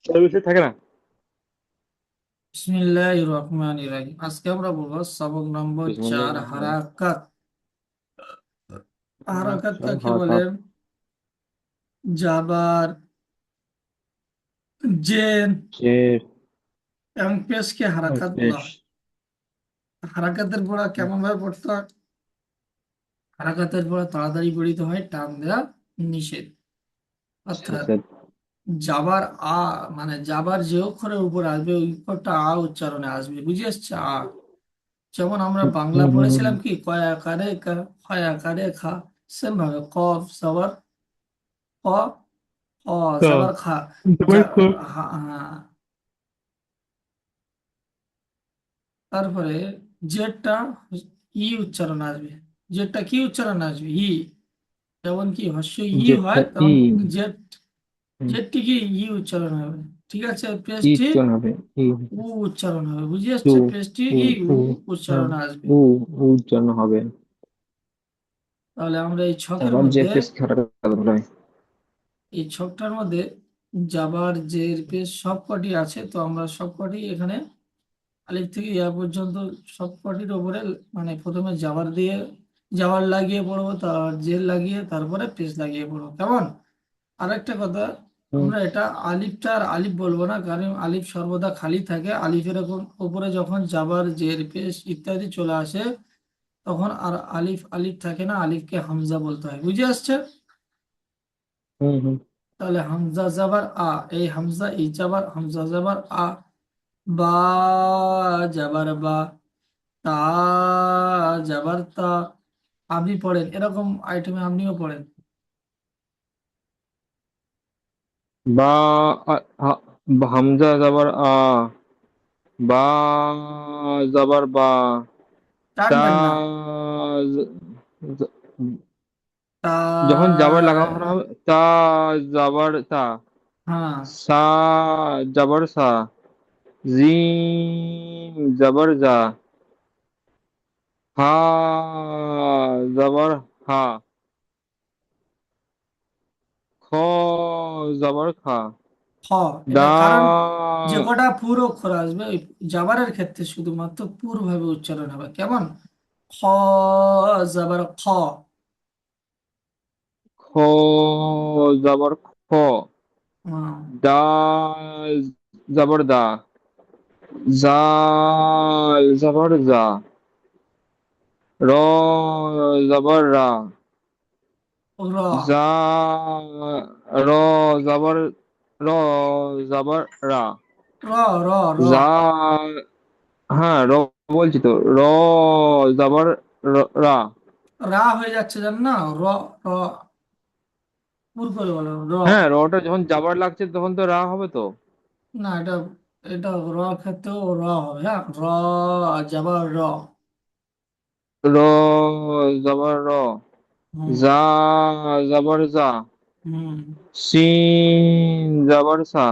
সার্ভিসে থাকে না। বিসমিল্লাহির রহমানির রহিম। আজকে আমরা বলবো সবক নম্বর বিসমিল্লাহির 4 রহমানির রহিম। হারাকাত। হারাকাত আচ্ছা, কাকে বলে? হারাকাত। জাবার, জের যে এবং পেশকে হারাকাত বলা বেশ। হয়। হারাকাতের পড়া কেমন ভাবে পড়তে হয়? হারাকাতের পড়া তাড়াতাড়ি পড়িতে হয়, টান দেওয়া নিষেধ। অর্থাৎ শেষের। জাবার আ, মানে জাবার যে অক্ষরের উপর আসবে ওই অক্ষরটা আ উচ্চারণে আসবে, বুঝে আসছে? আ। যেমন আমরা হুম বাংলা হুম হুম পড়েছিলাম কি, কয় আকারে কা, ক্ষয় আকারে খা। সেম ভাবে কফ জবর ক, খ হুম। জবর খা। যা, তারপরে হ্যাঁ। তারপরে জেডটা ই উচ্চারণ আসবে। জেডটা কি উচ্চারণ আসবে? ই। যেমন কি হর্ষ ই যেটা হয়, ই। তখন জেড, হুম, জেডটি কি ই উচ্চারণ হবে। ঠিক আছে, ই পেশটি উচ্চারণ হবে। ই। উ উচ্চারণ হবে, বুঝে উ। যাচ্ছে? পেশটি উ। ই উ উ। হ্যাঁ। উচ্চারণ আসবে। উ। উ উচ্চারণ হবে। তাহলে আমরা এই ছকের আবার যে মধ্যে, পেশ খারাপ বলা হয়। এই ছকটার মধ্যে জাবার জের পেশ সবকটি আছে, তো আমরা সবকটি এখানে আলিফ থেকে ইয়া পর্যন্ত সবকটির ওপরে, মানে প্রথমে জাবার দিয়ে জাবার লাগিয়ে পড়বো, তার জের লাগিয়ে তারপরে পেশ লাগিয়ে পড়বো, কেমন? আর একটা কথা, হুম আমরা এটা আলিফটা আর আলিফ বলবো না, কারণ আলিফ সর্বদা খালি থাকে। আলিফের উপরে যখন জাবার জের পেশ ইত্যাদি চলে আসে, তখন আর আলিফ আলিফ থাকে না, আলিফকে হামজা বলতে হয়, বুঝে আসছে? হুম হুম। তাহলে হামজা জাবার আ, এই হামজা ই জাবার হামজা জাবার আ, বা জাবার বা, তা জাবার তা। আপনি পড়েন এরকম আইটেমে, আপনিও পড়েন। বা হামজা যাবার আ। বা যাবার বা। তা টানবেন না। জ- জ- তা, যখন যাবার লাগানো হবে তা। যাবার তা। হ্যাঁ। সা যাবার সা। জিম যাবার যা। হা যাবার হা। খ যাবার খা। খ, এটা দা। কারণ যে কটা পুরো অক্ষর আসবে ওই জাবারের ক্ষেত্রে শুধুমাত্র পুরো ভাবে উচ্চারণ হবে, কেমন? খ জাবার খ। খ যাবার খ। হুম, দা যাবার দা। জাল যাবার যা। র যাবার রা। র যা র যাবার র যাবার রা। র র র যা। হ্যাঁ, র বলছি তো। র যাবার রা। রা হয়ে যাচ্ছে, জান না? র, র পুর করে বলো র। হ্যাঁ, রটা যখন যাবার লাগছে তখন তো রা হবে তো। না, এটা, এটা র ক্ষেত্রেও র হবে, হ্যাঁ। র যাবার র। র যাবার র। হুম যা যাবার যা। হুম সিন যাবার সা।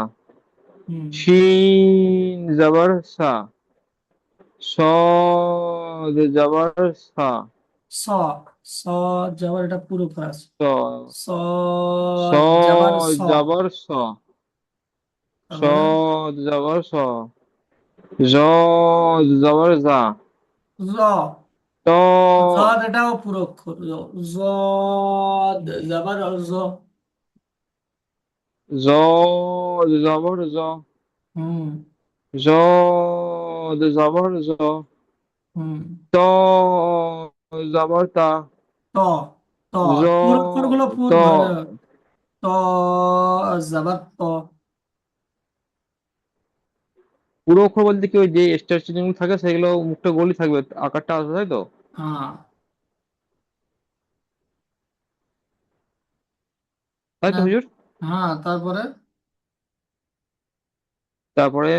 হুম। শিন যাবার সা। সদ যাবার সা। স, স যাবার, এটা পুরো ক্লাস। স স স যাবার স। যাবার স। স তারপরে যাবার স। জ যাবার যা। জ, ত জদ এটাও পুরো অক্ষর। জদ যাবার জ। জ যাবার জ। হুম জ যাবার জ। হুম। ত যাবার তা। ত, ত জ পুরো অক্ষর গুলো ত পুর ভাবে। ত যাবার ত। পুরো অক্ষর বলতে কি ওই যে স্টার চিহ্ন থাকে সেগুলো মুখটা গোলই থাকবে, আকারটা আসবে, তাই তো? হ্যাঁ তাই তো হ্যাঁ হুজুর। হ্যাঁ। তারপরে তারপরে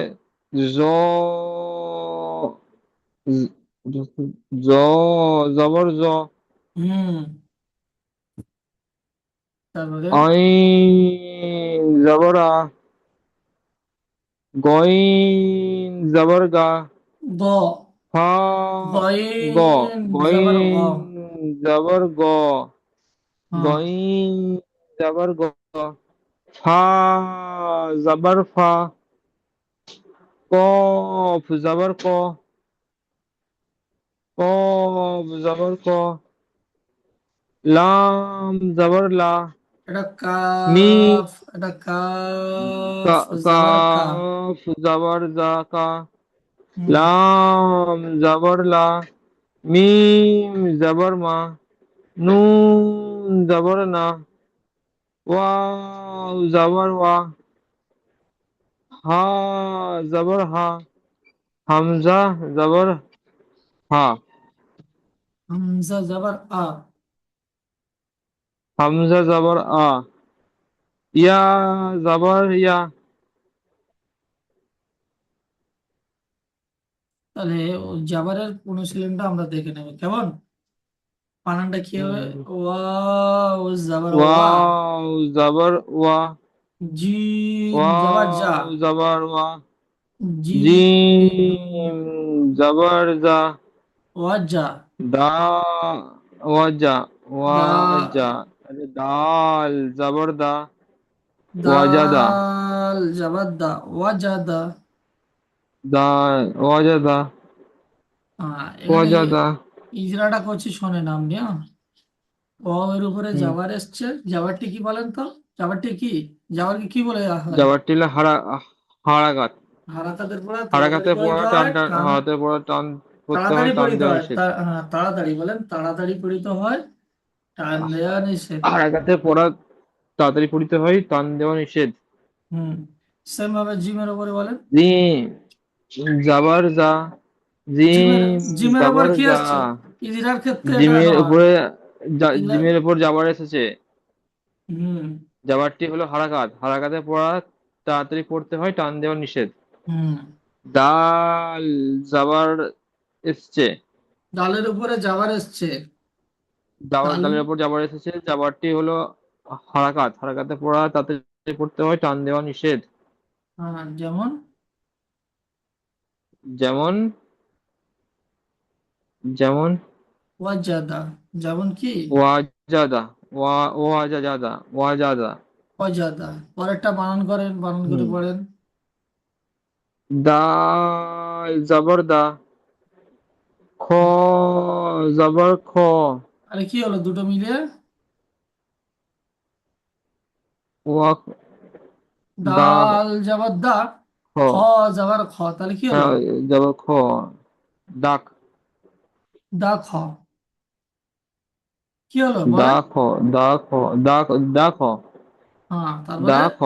জ জ জবর জ। হুম। তারপরে আইন জবর আ। গইন জবর গা। গ, হা গ। গইন যাবার গ। গইন জবর গ। হ্যাঁ। গইন জবর গ। ফা জবর ফা, কফ জবর ক, কফ জবর ক, লাম জবর লা, এটা মিম কাফ, এটা কাফ জবর কা। কাফ জবর জা কা, হুম। লাম জবর লা, মিম জবর মা, নুন জবর না, ওয়াও জবর ওয়া, হা জবর হা, হামজা জবর হা, হামজা জবর আ। হামজা জবর আ, ইয়া জবর ইয়া। তাহলে ও জাবারের অনুশীলনটা আমরা দেখে নেব কেমন। বানানটা কি হবে? ওয়াও জবর ওয়া, ওয়াও জবর ওয়া, জিম জবর জা, ওয়াও জবর ওয়া, জিম জিম জবর জা, ওয়াজা, দা ওয়াজা, দা ওয়াজা, দাল জবর দা, ওয়াজাদা, দাল জবর দা, ওয়াজাদা। দা ওয়াজাদা, এখানে ওয়াজাদা। ইজরাটা করছি শোনেন আপনি, হ্যাঁ। ওয়াও এর উপরে হুম। জাবার এসছে, জাবারটি কি বলেন তো? জাবারটি কি? জাবারকে কি বলে হয়? জবরটি হলো হারাকাত। হারাকাতের পরে তাড়াতাড়ি হারাকাতে পড়িতে পড়া হয়, টান টান, টান। হাতে পড়া টান করতে হয়, তাড়াতাড়ি টান পড়িতে দেওয়া হয়, নিষেধ। হ্যাঁ, তাড়াতাড়ি বলেন, তাড়াতাড়ি পড়িতে হয়, টান দেওয়া নিষেধ। হারাকাতে পড়া তাড়াতাড়ি পড়িতে হয়, টান দেওয়া নিষেধ। হুম। সেম ভাবে জিমের উপরে বলেন। জিম জবর জা, জিমের জিম জিমের উপর জবর কি জা। আসছে? ইজরার ক্ষেত্রে এটা জিমের নয়। উপরে এগুলা। জিমের উপর জাবার এসেছে। হুম। জাবারটি হলো হারাকাত, হারাকাতে পড়া তাড়াতাড়ি পড়তে হয়, টান দেওয়া নিষেধ। হুম। দাল জাবার এসছে। ডালের উপরে জাবার এসছে। ডাল। দালের উপর জাবার এসেছে, জাবারটি হলো হারাকাত, হারাকাতে পড়া তাড়াতাড়ি পড়তে হয়, টান দেওয়া নিষেধ। হ্যাঁ, যেমন যেমন, যেমন ওয়াজাদা। যেমন কি? ওয়াজাদা, ওয়াজাদা, ওয়াজাদা। অজাদা। পরেরটা বানান করেন, বানান করে হুম। পড়েন। দাল জবর দা, খ জবর খ, আরে কি হলো দুটো মিলিয়ে? ওয়া দা ডাল জবর দা, খ, খ জবর খ, তাহলে কি হলো? হ্যাঁ, জবর খ, ডাক, দা খ। কি হলো দা বলেন? খ, দা খ, দা দা খ, হ্যাঁ, তারপরে? দা খ,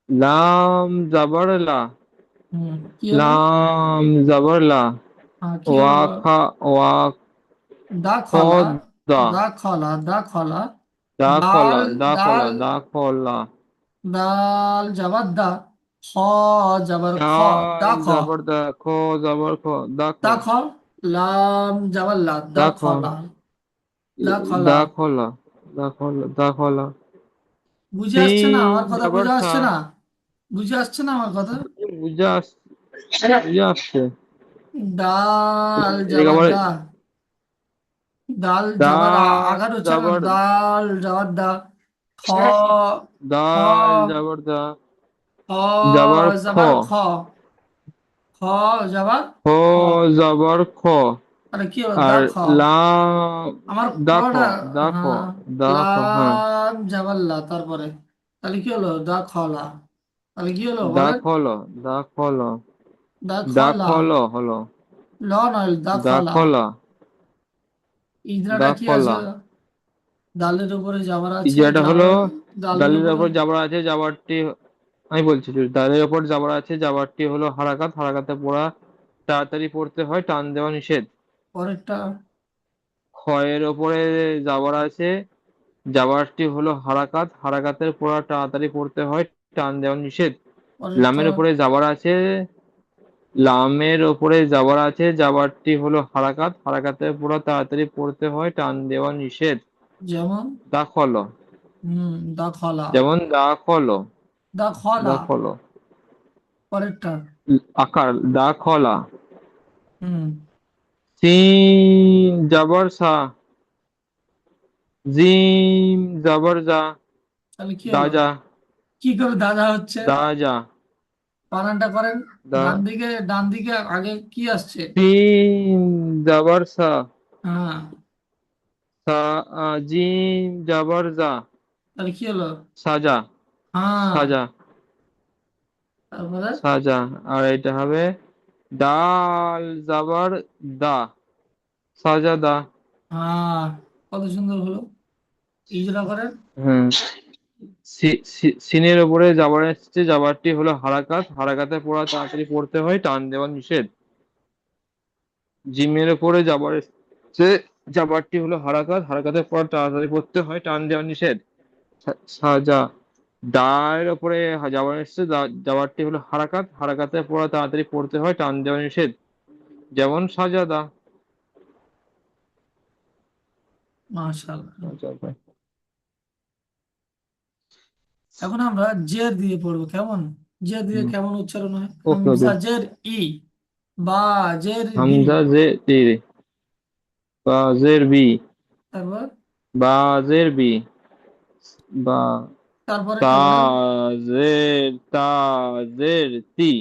লাম জবর লা, হুম, কি হলো? লাম জবর লা, হ্যাঁ, কি হলো ওয়া বল? খা, ওয়া দা খ খলা, দা, দা খলা, দা খলা। দা ডাল, খলা, দা খলা, ডাল, দা খলা। ডাল জবর দা, খ জবর খ, দা ডাল খ, জবর দা, খ জবর খ, দা খ, দা খ। লাম জবর লা, দা দা খ, খলা, দা খলা। দা খলা, দা খলা, দা খলা। বুঝে আসছে না সিন আমার কথা? জবর বুঝে সা, আসছে না? বুঝে আসছে না আমার কথা? বুঝে আসছে, বুঝে আসছে। ডাল এটাকে জবর বলে দা, ডাল জবর ডাল আগার উচ্চারণ, জবর, ডাল জবর দা, খ, খ, দাল জবর দা, খ জবর খ, জবর খ, খ জবর খ খ। জবর খ, আরে কি হলো? দা আর খ। লাম, আমার দা খ, খটা। দা খ, হ্যাঁ। দা খ, হ্যাঁ, লাম জবর লা, তারপরে তাহলে কি হলো? দা খলা। তাহলে কি হলো দা বলেন? খল, দা খল, দা দা খলা। খল হলো, ল নয়, দা দা খলা। খলা, ইজরাটা দা কি আছে? খলা। ডালের উপরে যাবার আছে, ইজারাটা হলো ডালের ডালের উপরে। ওপর জাবার আছে, জাবারটি আমি বলছি যে ডালের ওপর জাবার আছে, জাবারটি হলো হারাকাত, হারাকাতে পড়া তাড়াতাড়ি পড়তে হয়, টান দেওয়া নিষেধ। পরেরটা। খয়ের ওপরে জাবার আছে, জাবারটি হলো হারাকাত, হারাকাতের পড়া তাড়াতাড়ি পড়তে হয়, টান দেওয়া নিষেধ। পরেরটা। লামের উপরে জাবার আছে, লামের ওপরে জাবার আছে, জাবারটি হলো হারাকাত, হারাকাতের পড়া তাড়াতাড়ি পড়তে হয়, টান দেওয়া নিষেধ। যেমন। দাখল, দা খলা। যেমন দাখল, দা খলা। দাখল। পরেরটা। আকার দাখলা। হুম। সিন জবর সা, জিম জবর জা, তাহলে কি হলো? দাজা, কি করে দাদা হচ্ছে? দাজা, বানানটা করেন। দা, ডান দিকে আগে কি আসছে? সিন জাবার সা, হ্যাঁ। সা, জিম জাবার জা, তাহলে কি হলো? সাজা, হ্যাঁ। সাজা, তারপরে? সাজা। আর এটা হবে ডাল জাবার দা, সাজা দা। হ্যাঁ, কত সুন্দর হলো। ইজরা করেন। হুম। সিনের ওপরে জাবার এসছে, জাবারটি হলো হারাকাত, হারাকাতে পড়া তাড়াতাড়ি পড়তে হয়, টান দেওয়া নিষেধ। জিমের ওপরে জাবার এসছে, জাবারটি হলো হারাকাত, হারাকাতে পড়া তাড়াতাড়ি পড়তে হয়, টান দেওয়া নিষেধ। সাজা, ডায়ের ওপরে জাবার এসছে, জাবারটি হলো হারাকাত, হারাকাতে পড়া তাড়াতাড়ি পড়তে হয়, টান দেওয়া নিষেধ। যেমন সাজাদা। মাশাআল্লাহ। এখন আমরা জের দিয়ে পড়বো, কেমন? জের দিয়ে কেমন উচ্চারণ হয়? ওকে হামজা ওকে। জের ই, বা জের বি। হামজা জে তীর, বা জের বি, তারপর? বা জের বি, বা তা তারপরেরটা বলেন। জের, তা জের তি,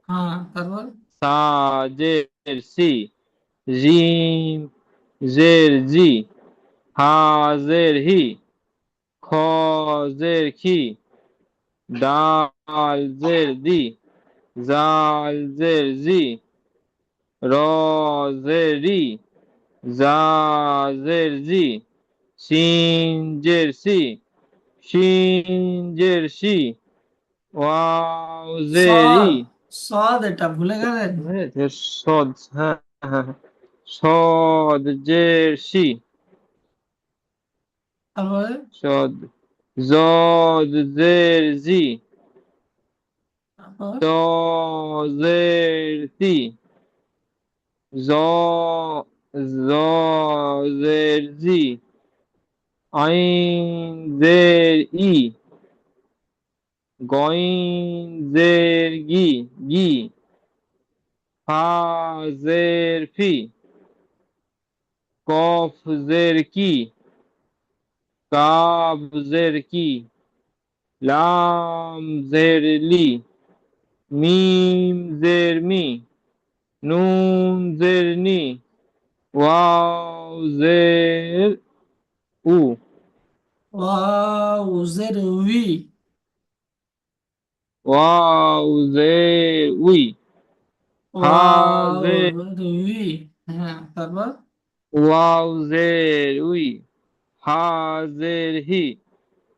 হ্যাঁ, তারপর? সা জের সি, জিম জের জি, হা জের হি, খ জের খি, ডাল জের দি, জাল জের জি, র জের রি, জা জের জি, সিন জের সি, শিন জের সি, ওয়াও জের ই। সদ। সদ, এটা ভুলে গেলেন? সদ, হ্যাঁ হ্যাঁ হ্যাঁ। সদ জের সি, তারপরে? সদ, জদ জের জি, তারপর? ত জের তি, জ জ জের জি, আইন জের ই, গইন জের গি, গি, ফা জের ফি, কফ জের কি, কাব জের কি, লাম জের লি, মিম জের মি, নুন জের নি, ওয়াও জের উ, ওয়াও জের উই। ওয়াও জের উই, হা ওয়াও জের, জের উই। হ্যাঁ, তারপর? ওয়াও জের উই, হা জের হি,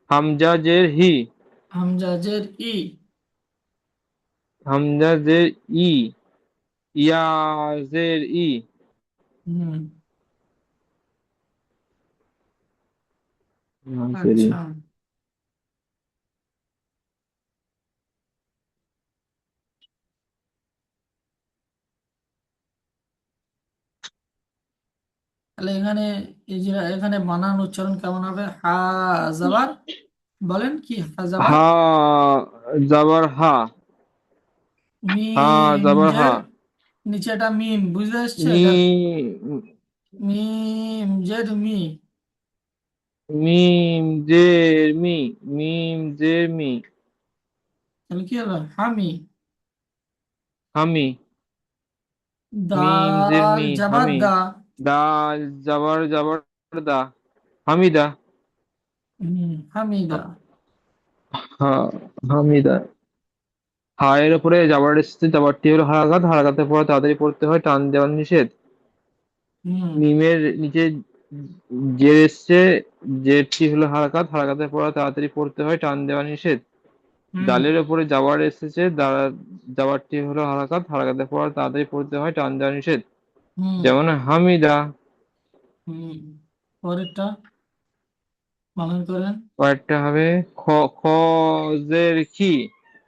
হামজা জের হি, হামজা জের ই। হামজা জের ই, ইয়া জের ই, হুম। ইয়া জের ই। আচ্ছা, তাহলে এখানে এখানে বানান উচ্চারণ কেমন হবে? হা জাবার, বলেন কি হা জাবার? হা জাবার হা, হা মিম জাবার হা, জের, নিচেটা মিম, বুঝতে এসছে মি, এটা? মিম জের মি। মিম জের মি, মিম জের মি, তাহলে কি হলো? হামি। হামি, মিম জের দাল মি, জাবার হামি, দা। দাল জাবার জাবার দা, হামিদা। হামিদা। হা, হামিদা। হায়ের উপরে জাবার এসেছে, জাবারটি হলো হারাকাত, হারাকাতের পরে তাড়াতাড়ি পড়তে হয়, টান দেওয়া নিষেধ। হুম। মিমের নিচে জের এসছে, জেরটি হলো হারাকাত, হারাকাতের পরে তাড়াতাড়ি পড়তে হয়, টান দেওয়া নিষেধ। হুম। ডালের উপরে জাবার এসেছে, জাবারটি হলো হারাকাত, হারাকাতের পরে তাড়াতাড়ি পড়তে হয়, টান দেওয়া নিষেধ। হুম। যেমন হামিদা। হুম। পরেরটা বানান করেন। কয়েকটা হবে খ, খ জের কি,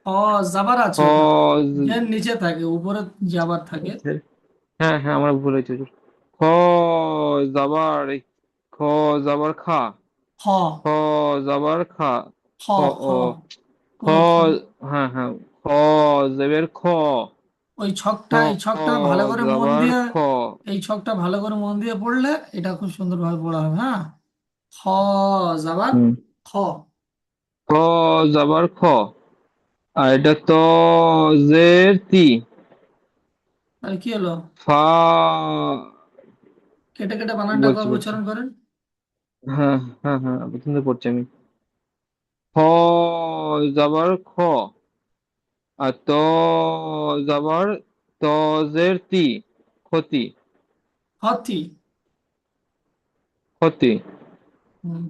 ও, জাবার খ আছে ওখানে। জের নিচে থাকে, উপরে জাবার থাকে। হ্যাঁ হ্যাঁ আমার ভুল হয়েছে হুজুর। খ জাবার, খ জাবার খা, খ। খ জাবার খা, খ। খ খ। ও, খ, কোনো খ নেই। হ্যাঁ হ্যাঁ, খ জেবের খ, ওই খ ছকটা, এই ছকটা ভালো করে মন জাবার দিয়ে, খ। এই ছকটা ভালো করে মন দিয়ে পড়লে এটা খুব সুন্দরভাবে পড়া হবে। হ্যাঁ। খ জাবার হুম। খ। খ যাবার খ, আর এটা তো জের তি, তাহলে কি হলো? ফা। কেটে কেটে বানানটা বলছি কবে বলছি, উচ্চারণ করেন? হ্যাঁ হ্যাঁ হ্যাঁ, প্রথম থেকে পড়ছি আমি। খ যাবার খ, আর তো যাবার ত, জের তি, ক্ষতি। হাতি। ক্ষতি, হুম।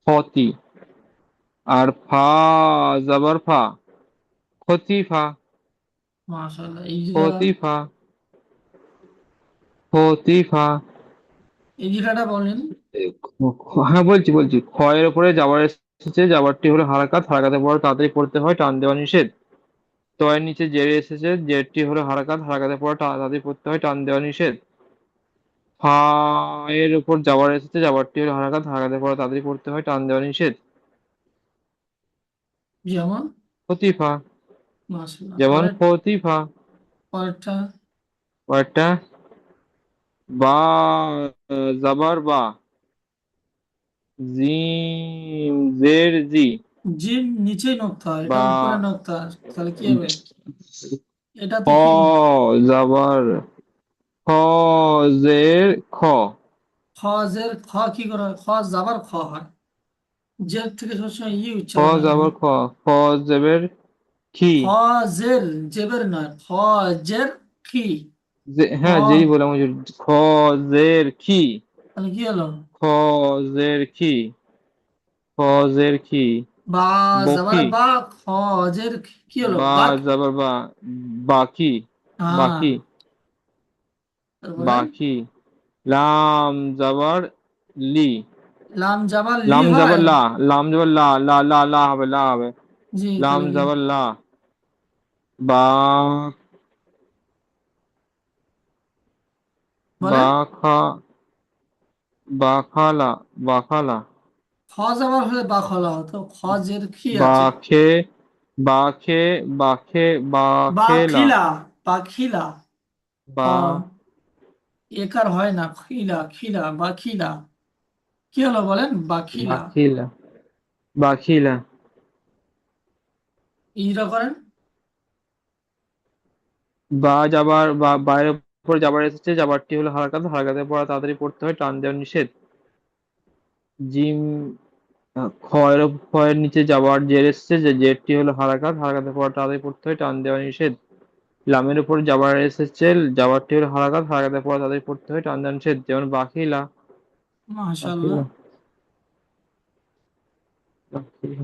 ক্ষতি। আর ফা যাবার ফা, ক্ষতি ফা। মাশাআল্লাহ, এই যে ক্ষতি ফা, ক্ষতি ফা। এই জিরাটা বলেন। হ্যাঁ বলছি বলছি, ক্ষয়ের উপরে যাবার এসেছে, যাবারটি হলো হারাকাত, হারাকাতের পর তাড়াতাড়ি পড়তে হয়, টান দেওয়া নিষেধ। তয়ের নিচে জের এসেছে, জেরটি হলো হারাকাত, হারাকাতের পর তাড়াতাড়ি পড়তে হয়, টান দেওয়া নিষেধ। ফা এর উপর যাবার এসেছে, যাবারটি হলো হারাকাত, হারাকাতের পর তাড়াতাড়ি পড়তে হয়, টান দেওয়া নিষেধ। যেমন? খতিফা, মাশাআল্লাহ, যেমন খতিফা। পরেরটা। কয়েকটা, বা যাবার বা, জিম জের জি, জিম নিচেই নড়তে হয়, এটা বা উপরে নড়তে হয়, তাহলে কি হবে? এটা খ তো কি? যাবার, খ জের খ, খ জের খ কি করে হয়? খ যাবার খ হয়, জের থেকে সবসময় ই খ উচ্চারণ হয়। যাবার খ, খ জেবের খি। খ জের, জেবের নয়, খ জের কি। খ, হ্যাঁ যেই বললাম ওই যে, খ জের খি, তাহলে কি হলো? খ জের খি, খ জের খি, বা যাবার বকি। বা, খ জের কি হলো? বা বাক। যাবার বা, বাকি, হ্যাঁ, বাকি, তারপরে বাকি। লাম যাবার লি, লাম যাবার লি লাম হয়। যাবার লা, লাম যাবার লা, লা লা লা হবে, লা হবে। জি, লাম তাহলে কি? যাবার লা, বা, বলেন। বা খা, বা খালা, বা খালা। খ যাবার হলে বা খলা হতো, খ জের কি বা আছে? খে, বা খে, বা খে, বা বা খেলা, খিলা, বা খিলা। খ বা একার হয় না, খিলা, খিলা বা খিলা। কি হলো বলেন? বা খিলা। বাখিলা, বাখিলা। ইরা করেন। বা যাবার বা, বাইরের উপর যাবার এসেছে, যাবারটি হলো হারাকাত, হারাকাতের পর তাড়াতাড়ি পড়তে হয়, টান দেওয়া নিষেধ। জিম খয়ের নিচে যাবার জের এসেছে, যে জেরটি হলো হারাকাত, হারাকাতের পর তাড়াতাড়ি পড়তে হয়, টান দেওয়া নিষেধ। লামের উপর যাবার এসেছে, যাবারটি হলো হারাকাত, হারাকাতের পর তাড়াতাড়ি পড়তে হয়, টান দেওয়া নিষেধ। যেমন বাখিলা, মাশাআল্লাহ। বাখিলা, বাখিলা।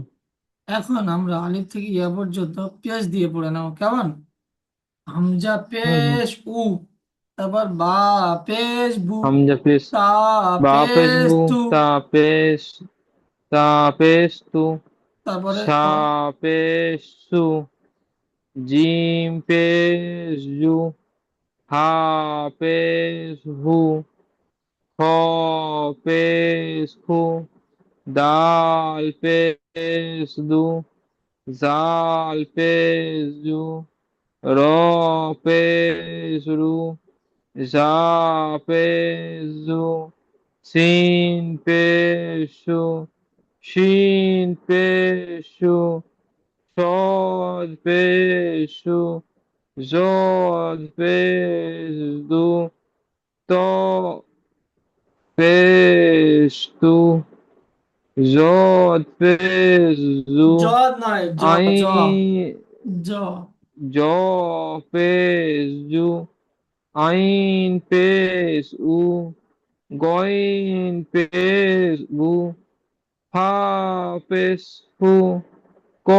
এখন আমরা আলিফ থেকে ইয়া পর্যন্ত পেশ দিয়ে পড়ে নাও, কেমন? হামজা হুম হুম। পেশ উ, তারপর বা পেশ বু, হামজা পেশ, তা বা পেশ পেশ বু, তু, তা পেশ, তা পেশ তু, তারপরে খ। সা পেশ সু, জিম পেশ জু, হা পেশ হু, খ পেশ খু, দাল পেশ দু, জাল পেশ জু, র পেশ রু, জা পেশ জু, সিন পেশ সু, শিন পেশ সু, صاد পেশু, জদ পেশদু, ত পেশতু, জদ পেশদু, জ নয়, জ, আই জ, জ। জ পেশজু, আইন পেশউ, গইন পেশবু, হা পেশহু, ক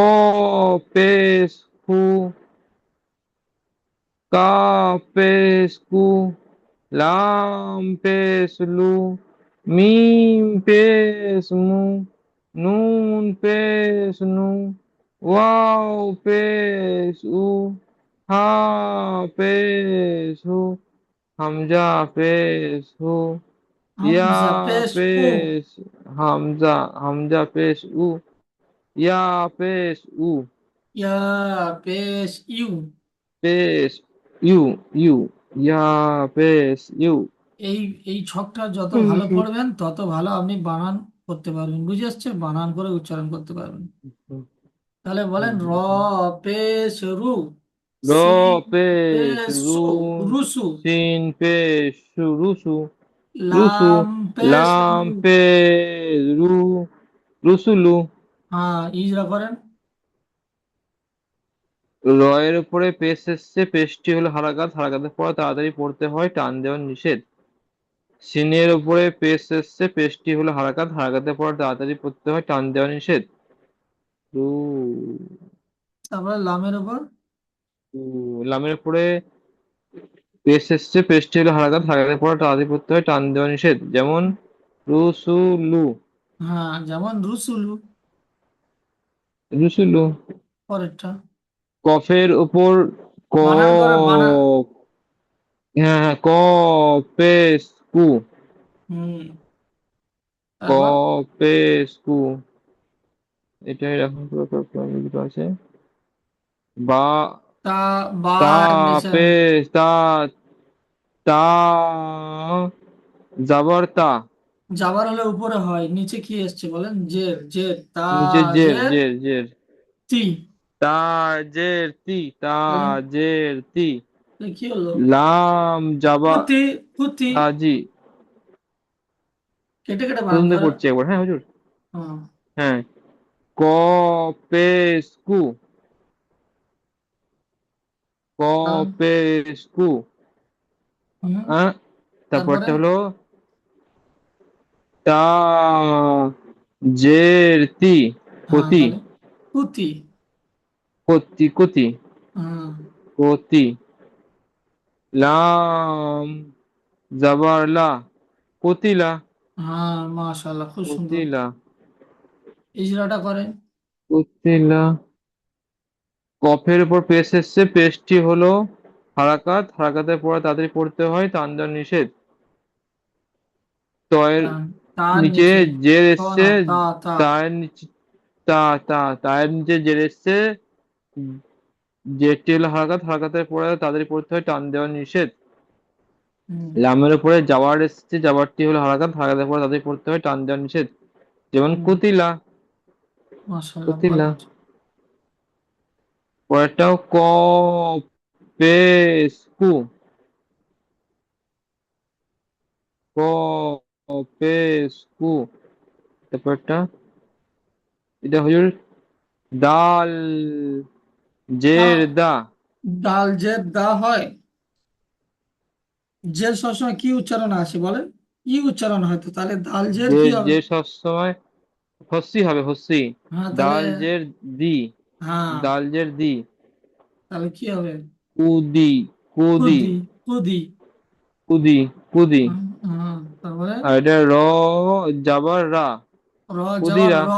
পেশহু, কাফ পেশ কু, লাম পেশ লু, মিম পেশ মু, নুন পেশ নু, ওয়াও পেশ উ, হা পেশ হু, হামজা পেশ হু, ইয়া হামজা পেশ উ, পেশ, হামজা, হামজা পেশ উ, ইয়া পেশ উ, ইয়া পেশ ইউ। পেশ ইউ, ইউ, ইয়া পেশ ইউ। এই এই ছকটা যত ভালো পড়বেন তত ভালো আপনি বানান করতে পারবেন, বুঝে আসছে, বানান করে উচ্চারণ করতে পারবেন। হুম, তাহলে বলেন র হুম। পেশ রু, র সি পেশ পেশ রু, সু, রুসু, সিন পেশ সু, রুসু, রুসু, লাম পেশ লাম রু। পেশ রু, রুসুলু। হ্যাঁ, ইজরা করেন। রয়ের উপরে পেশ এসছে, পেশটি হলো হারাকাত, হারাকাতের পর তাড়াতাড়ি পড়তে হয়, টান দেওয়া নিষেধ। সিনের উপরে পেশ এসছে, পেশটি হলো হারাকাত, হারাকাতের পর তাড়াতাড়ি পড়তে হয়, টান দেওয়া নিষেধ। রু, তারপরে লামের উপর। রু। লামের উপরে পেশ এসছে, পেশটি হলো হারাকাত, হারাকাতের পর তাড়াতাড়ি পড়তে হয়, টান দেওয়া নিষেধ। যেমন রুসুলু, হ্যাঁ, যেমন রুসুলু। রুসুলু। পরেরটা কফের উপর ক, বানান করে বানান। হ্যাঁ হ্যাঁ, ক পেশ কু, হুম, ক তারপর পেশ কু, এটা এরকম দুটো আছে। বা, তা তা বার নিচে। পেশ তা, তা জাবার তা, যাবার হলে উপরে হয়, নিচে কি এসছে বলেন? জের, জের তা, নিচে জের, জের জের জের, তি। তা জের তি, তা তাহলে জের তি। তাহলে কি হলো? লাম জাবা পুতি, পুতি। তাজি। কেটে কেটে বানান প্রথম থেকে করে। পড়ছি একবার, হ্যাঁ হুজুর। হ্যাঁ, হ্যাঁ, ক পেশ কু, ক তার পেশ কু, হুম, তারপরে তারপরটা হলো তা জের তি, হ্যাঁ, কতি, তাহলে পুতি। কতি কতি, হুম, কতি। লাম জাবার লা, কতিলা, হ্যাঁ, মাশাআল্লাহ, খুব সুন্দর। কতিলা, ইজরাটা করেন। কতিলা। কফের উপর পেশ এসছে, পেশটি হলো হারাকাত, হারাকাতের পরে তাড়াতাড়ি পড়তে হয়, টান দেওয়া নিষেধ। তয়ের তার তার নিচে নিচে জের ত না, এসছে, তা তা। তার নিচে তা, তা তায়ের নিচে জের এসছে, জেরটি হলো হারাকাত, হারাকাতের পরে তাড়াতাড়ি পড়তে হয়, টান দেওয়া নিষেধ। হুম, লামের উপরে যাওয়ার এসছে, যাওয়ারটি হলো হারাকাত, হারাকাতের পরে তাড়াতাড়ি পড়তে হয়, টান দেওয়া নিষেধ। যেমন হুম, কুতিলা, মাশাআল্লাহ, কুতিলা। পরের। পরেরটাও ক পেশ কু, ক পেশ কু। তারপরটা, এটা হুজুর দাল তা জের দা, ডাল জের দা হয়। জের সবসময় কি উচ্চারণ আসে বলেন? কি উচ্চারণ হয়? তো তাহলে দাল জের যে কি হবে? যে সবসময় হস্যি হবে, হস্যি। হ্যাঁ, তাহলে দাল জের দি, হ্যাঁ, দাল জের দি, তাহলে কি হবে? কুদি, কুদি, কুদি, কুদি। কুদি, কুদি। হ্যাঁ, তারপরে আর এটা র যাবার রা, র যাবার কুদিরা, র,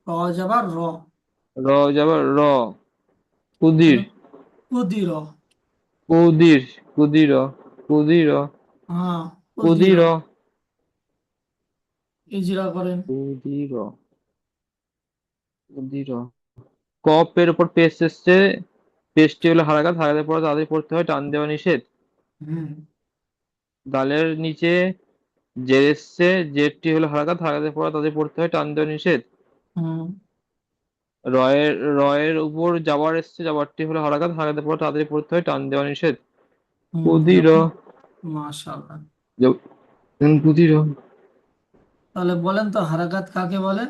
র যাবার র। র যাবার র, কুদির, তাহলে কুদির। কুদির, কুদির, কুদির, হ্যাঁ, কুদির। কুদির, ইজরা করেন। কুদির, কুদির। কপের উপর পেস্ট এসছে, পেস্টটি হলো হারাকাত, হারাকাতের পর তাদের পড়তে হয়, টান দেওয়া নিষেধ। হুম, দালের নিচে জের এসছে, জেরটি হলো হারাকাত, হারাকাতের পর তাদের পড়তে হয়, টান দেওয়া নিষেধ। হুম, রয়ের উপর যাবার এসছে, যাবারটি হলো হারাকাত, হারাকাতের পর তাদের পড়তে হয়, টান দেওয়া নিষেধ। হুম, কুদির, যেমন মাশাআল্লাহ। কুদির। তাহলে বলেন তো হারাকাত কাকে বলে?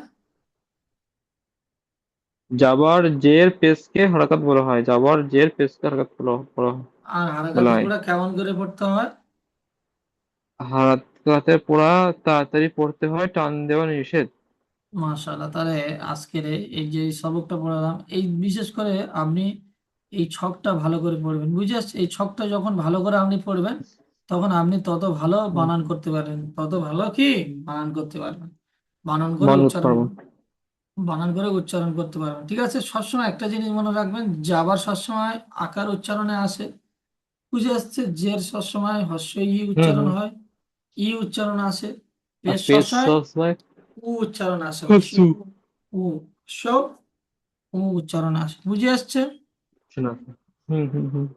যাবার জের পেশকে হারাকাত বলা হয়, যাবার জের পেশকে হারাকাত আর বলা হারাকাতের হয়। পরে কেমন করে পড়তে হয়? হারাকাতের পড়া তাড়াতাড়ি পড়তে হয়, টান দেওয়া নিষেধ। মাশাআল্লাহ, তাহলে আজকের এই যে সবকটা পড়ালাম, এই বিশেষ করে আপনি এই ছকটা ভালো করে পড়বেন, বুঝে আসছে? এই ছকটা যখন ভালো করে আপনি পড়বেন, তখন আপনি তত ভালো হুম, বানান করতে পারবেন, তত ভালো কি বানান করতে পারবেন। বানান করে মান করতে উচ্চারণ, পারবো। বানান করে উচ্চারণ করতে পারবেন, ঠিক আছে? সবসময় একটা জিনিস মনে রাখবেন, যাবার সবসময় আকার উচ্চারণে আসে, বুঝে আসছে? জের সবসময় হর্ষ ই হুম উচ্চারণ হুম। হয়, ই উচ্চারণ আসে। আর পেশ পেশ সবসময় সবসময় উ উচ্চারণ আসে, হর্ষ হস্যু। উ, স উ উচ্চারণ আসে, বুঝে আসছে? শোনা। হুম হুম হুম।